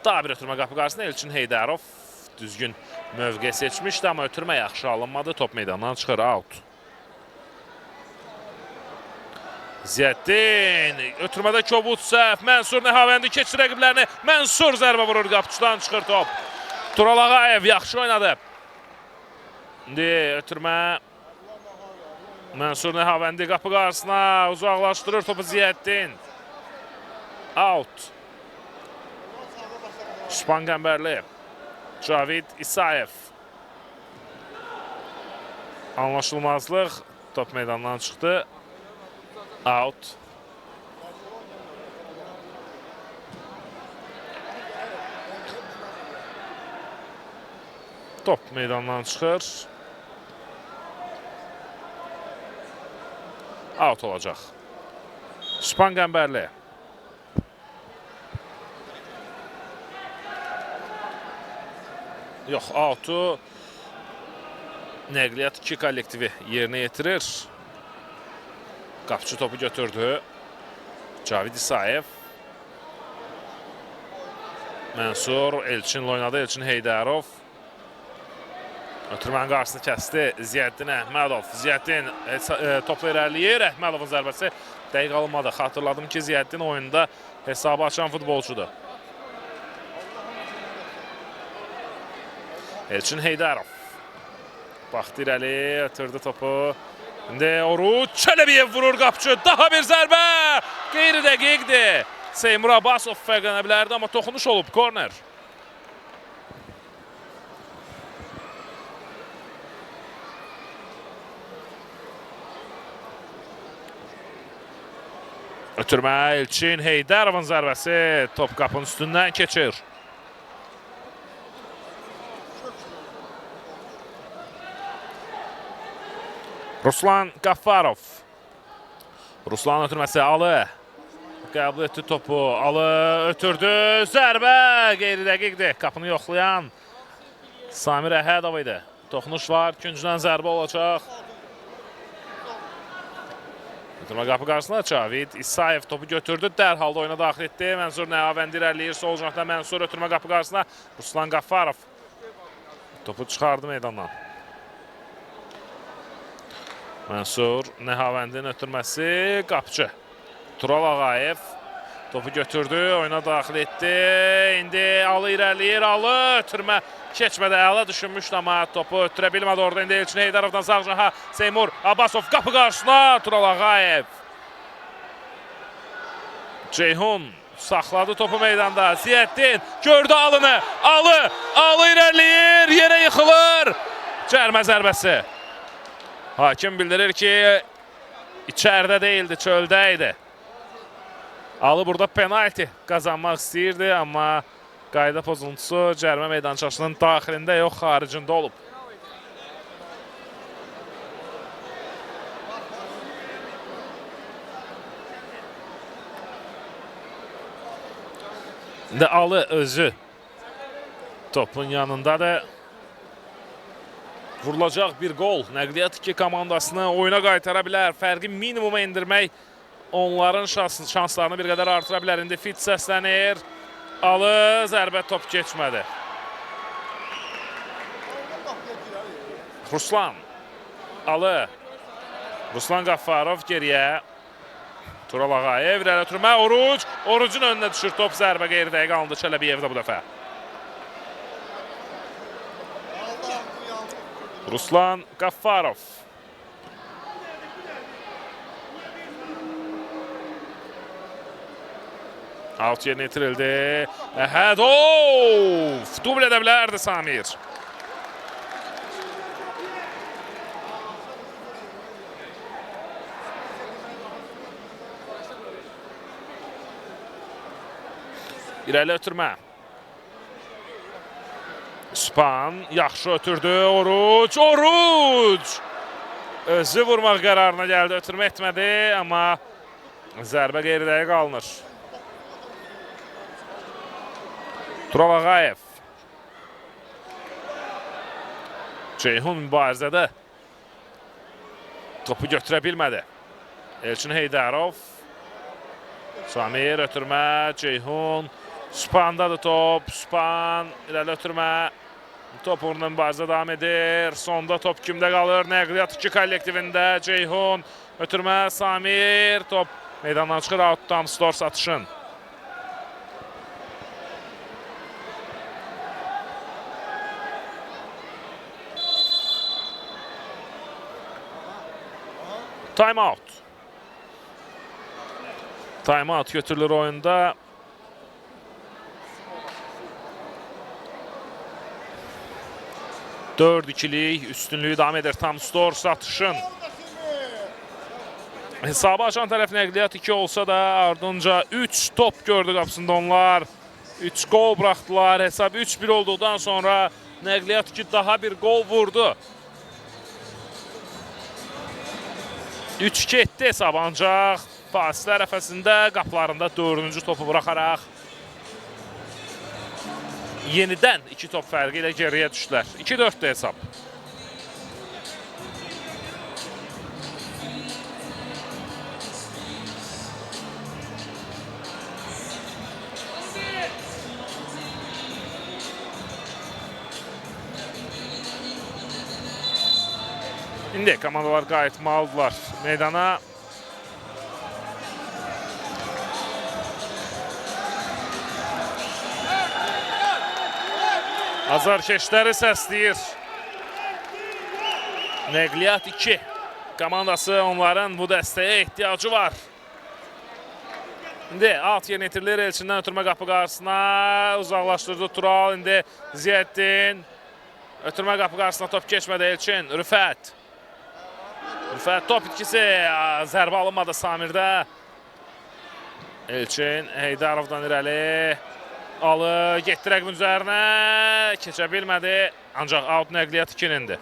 Daha bir ötürmə qapı qarşısında Elçin Heydərov. Düzgün mövqe seçmişdi, amma ötürmə yaxşı alınmadı. Top meydandan çıxır, out. Ziyəddin, ötürmədə Kobud səhv. Mənsur Nəhavəndi keçir rəqiblərini. Mənsur zərbə vurur, qapıçıdan çıxır top. Tural Ağayev yaxşı oynadı. İndi ötürmə. Mənsur Nəhavəndi qapı qarşısına uzaqlaşdırır topu Ziyəddin. Out. Süpan Qəmbərli. Cavid İsayev. Anlaşılmazlıq. Top meydandan çıxdı. Out. Top meydandan çıxır. Out olacaq. Süpan Qəmbərli. Yox, out'u Nəqliyyat 2 kollektivi yerinə yetirir. Qapıcı topu götürdü. Cavid İsayev. Mənsur, Elçinlə oynadı. Elçin Heydərov. Ötürmənin qarşısını kəsdi. Ziyəddin Əhmədov. Ziyəddin topla irəliyir. Əhmədovun zərbəsi dəqiq alınmadı. Xatırladım ki, Ziyəddin oyunda hesabı açan futbolçudur. Elçin Heydərov. Baxdı irəli, ötürdü topu. İndi Oruç Çələbiyev vurur qapıcı. Daha bir zərbə. Qeyri-dəqiqdir. Seymur Abbasov fərqlənə bilərdi, amma toxunuş olub. Korner. Ötürmə Elçin Heydərovun zərbəsi. Top qapının üstündən keçir. Ruslan Qaffarov. Ruslan ötürməsi Alı. Qəbul etdi topu. Alı ötürdü. Zərbə qeyri-dəqiqdir. Qapını yoxlayan Samir Əhədov idi. Toxunuş var. Küncdən zərbə olacaq. Ötürmə qapı qarşısında Cavid İsayev topu götürdü. Dərhal da oyuna daxil etdi. Mənsur Nəhavəndi irəliləyir. Sol cinahda Mənsur ötürmə qapı qarşısında Ruslan Qaffarov. Topu çıxardı meydandan. Mənsur Nəhavəndinin ötürməsi qapıcı. Tural Ağayev topu götürdü, oyuna daxil etdi. İndi Alı irəliyir, Alı ötürmə keçmədə əla düşünmüşdü, amma topu ötürə bilmədi orada. İndi Elçin Heydarovdan sağ cinaha Seymur Abbasov qapı qarşısına. Tural Ağayev. Ceyhun saxladı topu meydanda. Ziyəddin gördü Alını. Alı irəliyir, yerə yıxılır. Cərmə zərbəsi. Hakim bildirir ki, içəridə deyildi, çöldə idi. Alı burada penalti qazanmaq istəyirdi, amma qayda pozuntusu cərmə meydançasının daxilində yox, xaricində olub. İndi Alı özü topun yanındadır. Vurulacaq bir gol. Nəqliyyat 2 komandasını oyuna qaytara bilər. Fərqi minimuma indirmək onların şanslarını bir qədər artıra bilər. İndi fit səslənir. Alı zərbə top keçmədi. Ruslan. Alı. Ruslan Qaffarov geriyə. Tural Ağayev irəli ötürmə. Oruc. Orucun önünə düşür top. Zərbə qeyri-dəqiq alındı Çələbiyevdə bu dəfə. Ruslan Qaffarov. Out yerinə itirildi. Əhədov. Dubl edə bilərdi Samir. İrəli ötürmə. Span yaxşı ötürdü. Oruc. Oruc. Özü vurmaq qərarına gəldi. Ötürmə etmədi. Amma zərbə qeyri-dəqiq alınır. Tural Ağayev. Ceyhun mübarizədə topu götürə bilmədi. Elçin Heydarov. Samir ötürmə. Ceyhun. Spandadır top. Span irəli ötürmə. Top uğrunda mübarizə davam edir. Sonda top kimdə qalır? Nəqliyyat 2 kollektivində. Ceyhun ötürmə. Samir. Top meydandan çıxır. Outdan Stors atışın. Time out. Time out götürülür oyunda. Dörd ikilik üstünlüğü davam edir. Tam Stors atışın. Hesabı açan tərəf Nəqliyyat 2 olsa da ardınca 3 top gördü qapısında onlar. 3 gol bıraktılar. Hesab 3-1 olduqdan sonra Nəqliyyat 2 daha bir gol vurdu. 3-2 etdi hesab ancaq fasilə ərəfəsində qapılarında 4-cü topu bıraxaraq yenidən 2 top fərqi ilə geriyə düşdülər. 2-4'də hesab. İndi komandalar qayıtmalıdırlar meydana. Azarkeşləri səsləyir. Nəqliyyat 2 komandası onların bu dəstəyə ehtiyacı var. İndi alt yerinə itirilir. Elçindən ötürmə qapı qarşısına uzaqlaşdırdı Tural. İndi Ziyeddin. Ötürmə qapı qarşısına top keçmədi Elçin. Rüfət. Rüfət top itkisi zərbə alınmadı Samirdə. Elçin Heydarovdan irəli. Alı getdi rəqibin üzərinə. Keçə bilmədi. Ancaq out Nəqliyyat 2-nindir.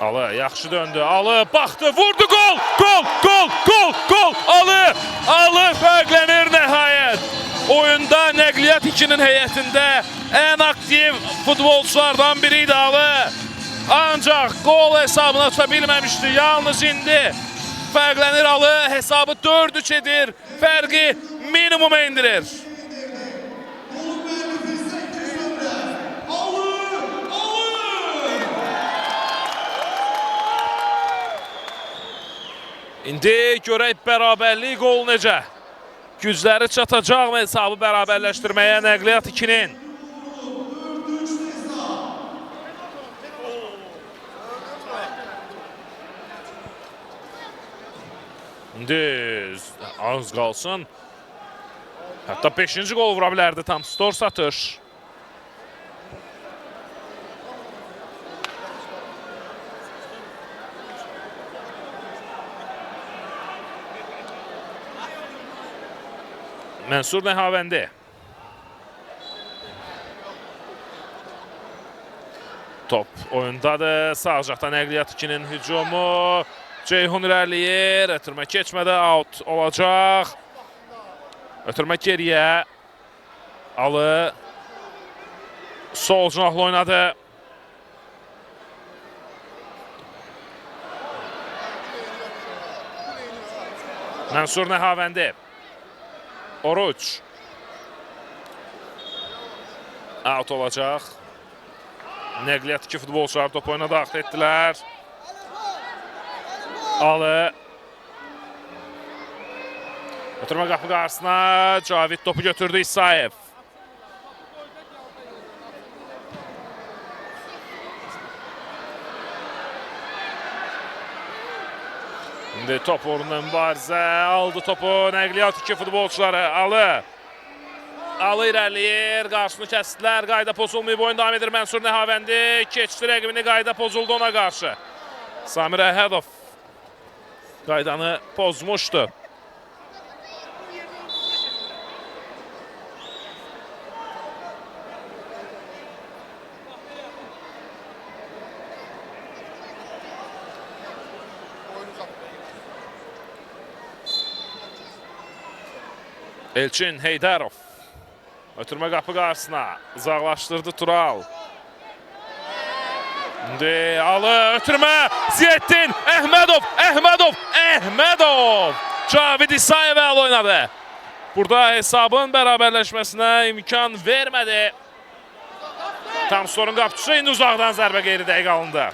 Alı yaxşı döndü. Alı baxdı, vurdu, gol! Gol! Gol! Gol! Gol! Alı! Alı fərqlənir nəhayət. Oyunda Nəqliyyat 2-nin heyətində ən aktiv futbolçulardan biriydi Alı. Ancaq gol hesabına tuta bilməmişdi. Yalnız indi fərqlənir Alı. Hesabı 4-3 edir. Fərqi minimuma indirir. İndi görək bərabərlik qol necə? Gücləri çatacaq mı hesabı bərabərləşdirməyə Nəqliyyat 2-nin? İndi az qalsın. Hətta 5-ci qol vura bilərdi tam Stors atış. Mənsur Nəhavəndi. Top oyundadır. Sağ cəhdə Nəqliyyat 2-nin hücumu. Ceyhun irəliyir. Ötürmə keçmədi. Out olacaq. Ötürmə geriyə. Alı. Sol cinahlı oynadı. Mənsur Nəhavəndi. Oruç. Out olacaq. Nəqliyyat 2 futbolçular top oyuna daxil etdilər. Alı. Ötürmə qapı qarşısına. Cavid topu götürdü İsayev. Şimdi top uğrunda mübarizə. Aldı topu Nəqliyyat 2 futbolçuları. Alı. Alı irəliyir. Qarşını kəsdilər. Qayda pozulmayıb. Oyun davam edir. Mənsur Nəhavəndi. Keçdi rəqibini. Qayda pozuldu ona qarşı. Samir Əhədov qaydanı pozmuşdu. Elçin Heydərov. Ötürmə qapı qarşısına. Uzaqlaşdırdı Tural. İndi Alı ötürmə. Ziyeddin Əhmədov. Əhmədov. Cavid İsayev əl oynadı. Burada hesabın bərabərləşməsinə imkan vermədi. Tamsorun qapıçısı indi uzaqdan zərbə qeyri-dəqiq alındı.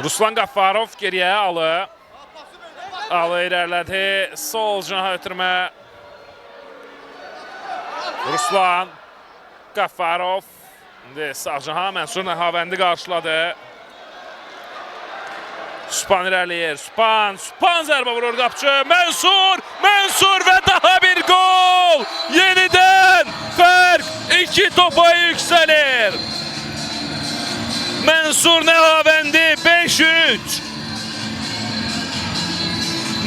Ruslan Qaffarov geriyə Alı. Alı irəlilədi. Sol cinaha ötürmə. Ruslan Qaffarov. İndi sağ cinaha Mənsur Nəhavəndi qarşıladı. Span irəliyir. Span zərbə vurur qapıcı. Mənsur və daha bir gol. Yenidən fərq 2 topa yüksəlir. Mənsur Nəhavəndi 5-3.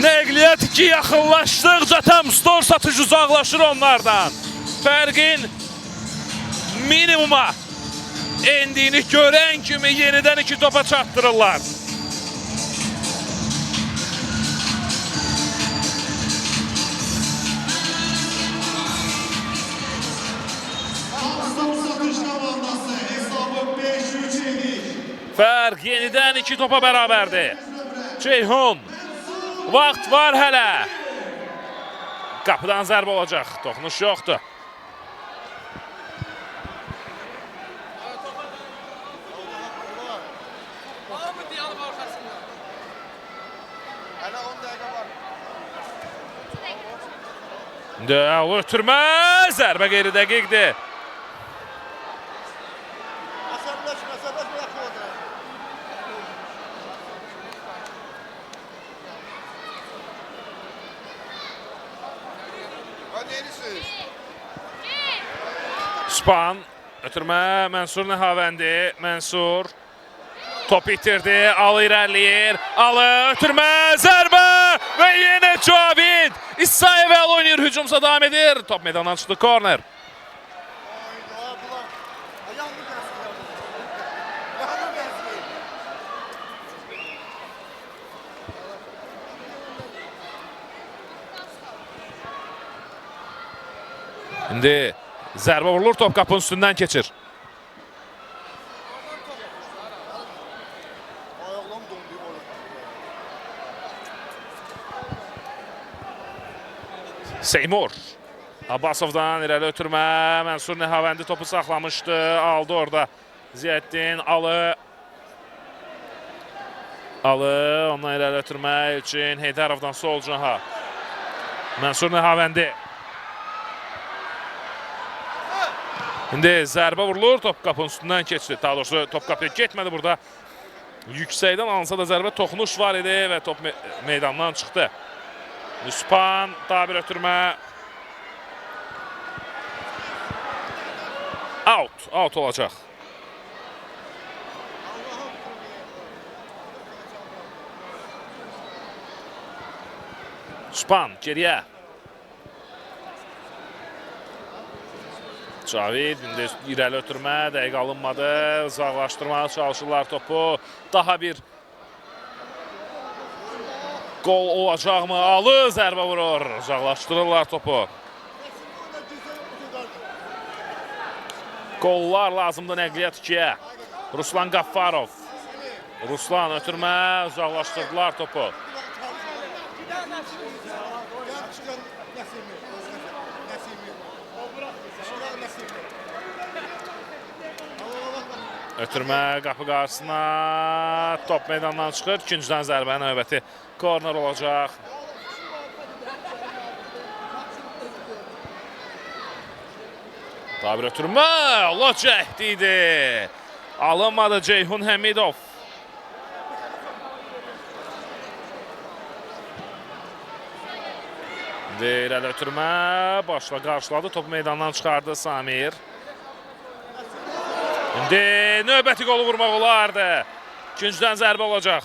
Nəqliyyat 2 yaxınlaşdıqca Tamstor satış uzaqlaşır onlardan. Fərqin minimuma endiyini görən kimi yenidən 2 topa çatdırırlar. Fərq yenidən 2 topa bərabərdir. Ceyhun. Vaxt var hələ. Qapıdan zərbə olacaq. Toxunuş yoxdur. İndi ötürmə. Zərbə qeyri-dəqiqdir. Span, ötürmə Mənsur Nəhavəndi, Mənsur top itirdi, Alı irəliyir, Alı ötürmə, zərbə və yenə Cavid İsayev əl oynayır, hücumsa davam edir, top meydandan çıxdı, korner. İndi zərbə vurulur, top qapının üstündən keçir. Seymur. Abbasovdan irəli ötürmə. Mənsur Nəhavəndi topu saxlamışdı. Aldı orada Ziyeddin. Alı. Ondan irəli ötürmə üçün Heydərovdan sol cinaha. Mənsur Nəhavəndi. İndi zərbə vurulur, top qapının üstündən keçdi. Daha doğrusu top qapıya getmədi burada. Yüksəkdən alınsa da zərbə toxunuş var idi və top meydandan çıxdı. Span, daha bir ötürmə. Out olacaq. Span geriyə. Cavid indi irəli ötürmə, dəqiq alınmadı, uzaqlaşdırmağa çalışırlar topu. Daha bir gol olacaqmı? Alı zərbə vurur, uzaqlaşdırırlar topu. Qollar lazımdır Nəqliyyat 2-yə. Ruslan Qaffarov. Ruslan ötürmə, uzaqlaşdırdılar topu. Ötürmə qapı qarşısına, top meydandan çıxır. İkincidən zərbə növbəti korner olacaq. Daha bir ötürmə, Allah cəhdi idi. Alınmadı Ceyhun Həmidov. İrəli ötürmə, başla qarşıladı, topu meydandan çıxardı Samir. İndi növbəti qolu vurmaq olardı. İkincidən zərbə olacaq.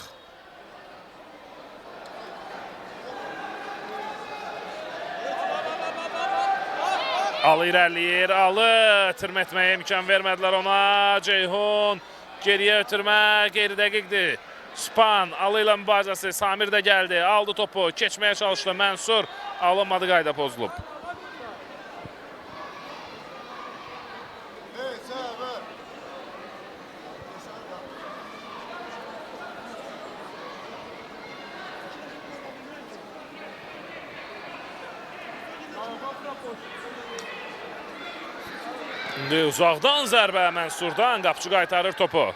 Alı irəliyir, Alı itirmə etməyə imkan vermədilər ona. Ceyhun geriyə ötürmə, qeyri dəqiqdir. Span, Alı ilə mübarizəsi, Samir də gəldi, aldı topu, keçməyə çalışdı Mənsur. Alınmadı, qayda pozulub. İndi uzaqdan zərbə Mənsurdan, qapıcı qaytarır topu.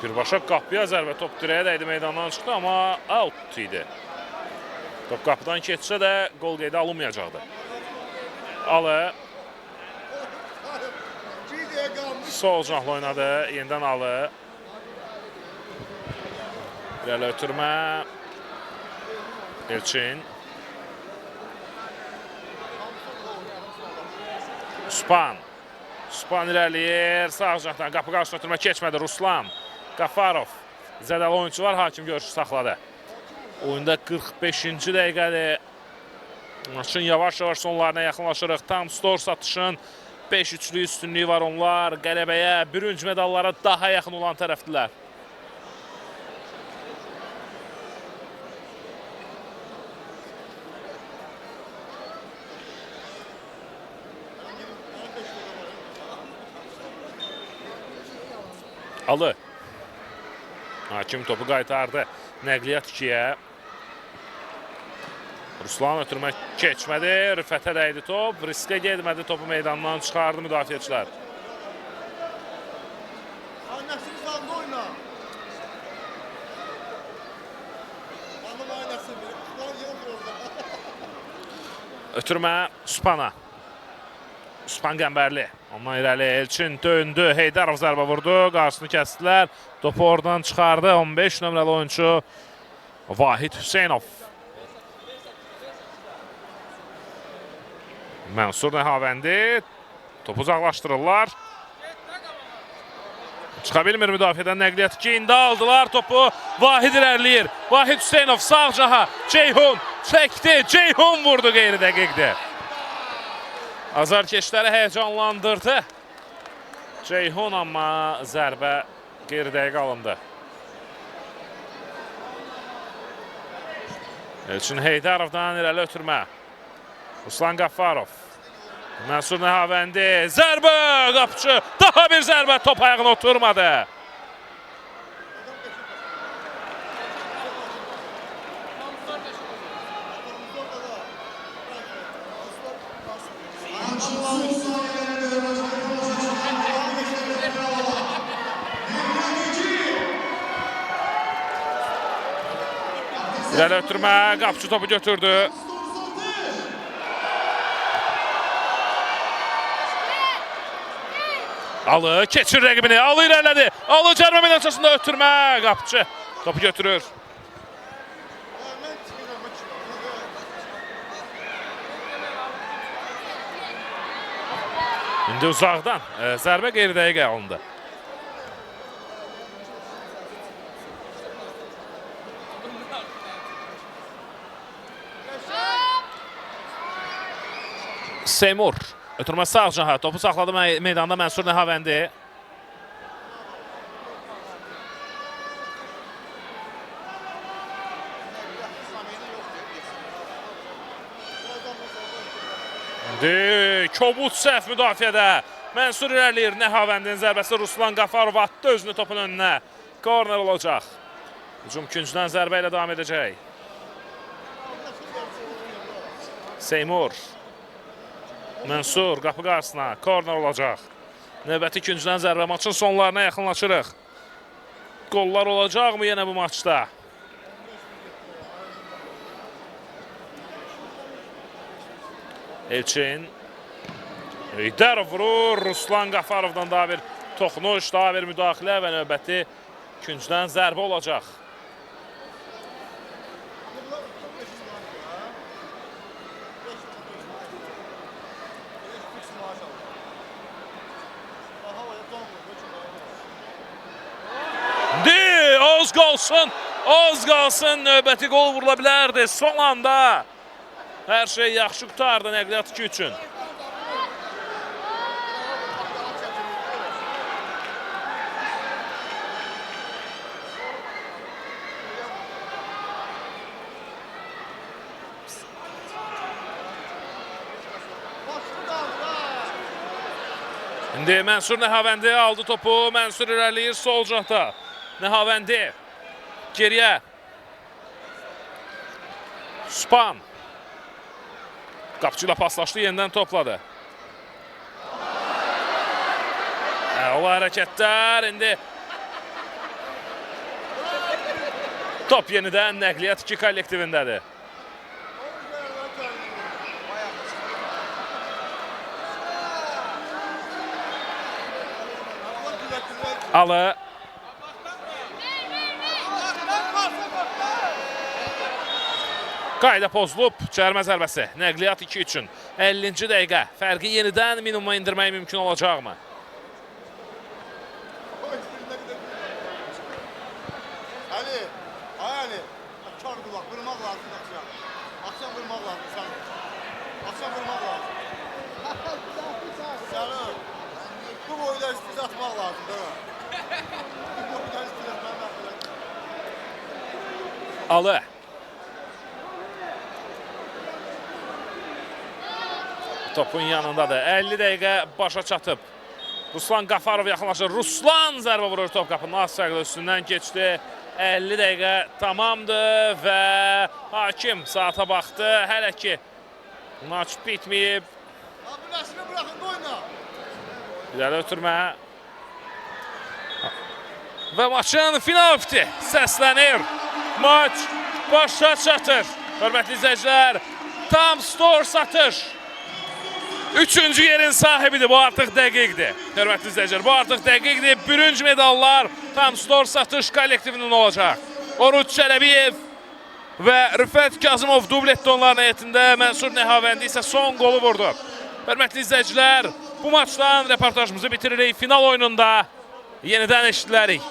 Birbaşa qapıya zərbə, top dirəyə dəydi, meydandan çıxdı, amma out idi. Top qapıdan keçsə də qol qeydə alınmayacaqdı. Alı sol canlı oynadı, yenidən Alı. İrəli ötürmə Elçin. Span irəliyir, sağ candan qapı qarşısına ötürmə keçmədi Ruslan. Qafarov, zədəli oyuncu var, hakim görüşü saxladı. Oyunda 45-ci dəqiqədir. Maçın yavaş-yavaş sonlarına yaxınlaşırıq. Tam skor satışın 5-3'lük üstünlüyü var onlar. Qələbəyə, bürünc medallara daha yaxın olan tərəfdilər. Alı. Hakim topu qaytardı. Nəqliyyat 2-yə. Ruslan ötürmə keçmədi. Rüfətə dəydi top. Riskə getmədi. Topu meydandan çıxardı müdafiəçilər. Ötürmə Spana. Span Qəmbərli. Ondan irəli Elçin döndü. Heydarov zərbə vurdu. Qarşısını kəsdilər. Topu oradan çıxardı. 15 nömrəli oyuncu Vahid Hüseynov. Mənsur Nəhavəndi. Topu uzaqlaşdırırlar. Çıxa bilmir müdafiədən Nəqliyyat 2. İndi aldılar topu. Vahid irəliyir. Vahid Hüseynov sağ caha. Ceyhun çəkdi. Ceyhun vurdu, qeyri dəqiqdir. Azarkeşləri həyəcanlandırdı. Ceyhun amma zərbə qeyri dəqiq alındı. Elçin Heydarovdan irəli ötürmə. Ruslan Qaffarov. Mənsur Nəhavəndi. Zərbə qapıcı. Daha bir zərbə. Top ayağına oturmadı. İrəli ötürmə, qapıcı topu götürdü. Alı keçir rəqibini, Alı irələdi. Alı cərimə meydançasında ötürmə, qapıcı topu götürür. İndi uzaqdan zərbə qeyri-dəqiqə alındı. Seymur ötürmə sağ cəhə topu saxladı meydanda Mənsur Nəhavəndi. Kobud səhv müdafiədə. Mənsur irəliyir. Nəhavəndinin zərbəsi Ruslan Qafarov atdı özünü topun önünə. Korner olacaq. Hücum küncdən zərbə ilə davam edəcək. Seymur. Mənsur qapı qarşısına. Korner olacaq. Növbəti küncdən zərbə. Maçın sonlarına yaxınlaşırıq. Qollar olacaqmı yenə bu maçda? Elçin. Heydərov vurur. Ruslan Qafarovdan daha bir toxunuş, daha bir müdaxilə və növbəti küncdən zərbə olacaq. Az qalsın növbəti qol vurula bilərdi. Son anda hər şey yaxşı qutardı Nəqliyyat 2 üçün. İndi Mənsur Nəhavəndi aldı topu. Mənsur irəliyir sol cəhdə. Nəhavəndi geriyə. Span. Qapçı ilə paslaşdı, yenidən topladı. Ola hərəkətlər. İndi top yenidən Nəqliyyat 2 kollektivindədir. Alı. Qayda pozulub, cərmə zərbəsi. Nəqliyyat 2 üçün 50-ci dəqiqə. Fərqi yenidən minimuma indirmək mümkün olacaqmı? Ali, Ali, kar qulaq, vurmaq lazım axşam. Axşam vurmaq lazım. Axşam vurmaq lazım. Səlim, bu boyda üstüz atmaq lazım, değil mi? Bu boyda üstüz atmaq lazım. Alı. Topun yanındadır. 50 dəqiqə başa çatıb. Ruslan Qafarov yaxınlaşır. Ruslan zərbə vurur top qapının az fərqlə üstündən keçdi. 50 dəqiqə tamamdır və hakim saata baxdı. Hələ ki maç bitməyib. Abdüləşini bırakın, oyna. İləri ötürmə. Və maçın final biti səslənir. Maç başa çatır. Hörmətli izləyicilər, tam store satış. Üçüncü yerin sahibidir. Bu artıq dəqiqdir. Hörmətli izləyicilər, bu artıq dəqiqdir. Bürünc medallar tam store satış kollektivinin olacaq. Oruç Çələbiyev və Rüfət Kazımov dubletdə onların heyətində. Mənsur Nəhavəndi isə son qolu vurdu. Hörmətli izləyicilər, bu maçdan reportajımızı bitiririk. Final oyununda yenidən eşidilərik.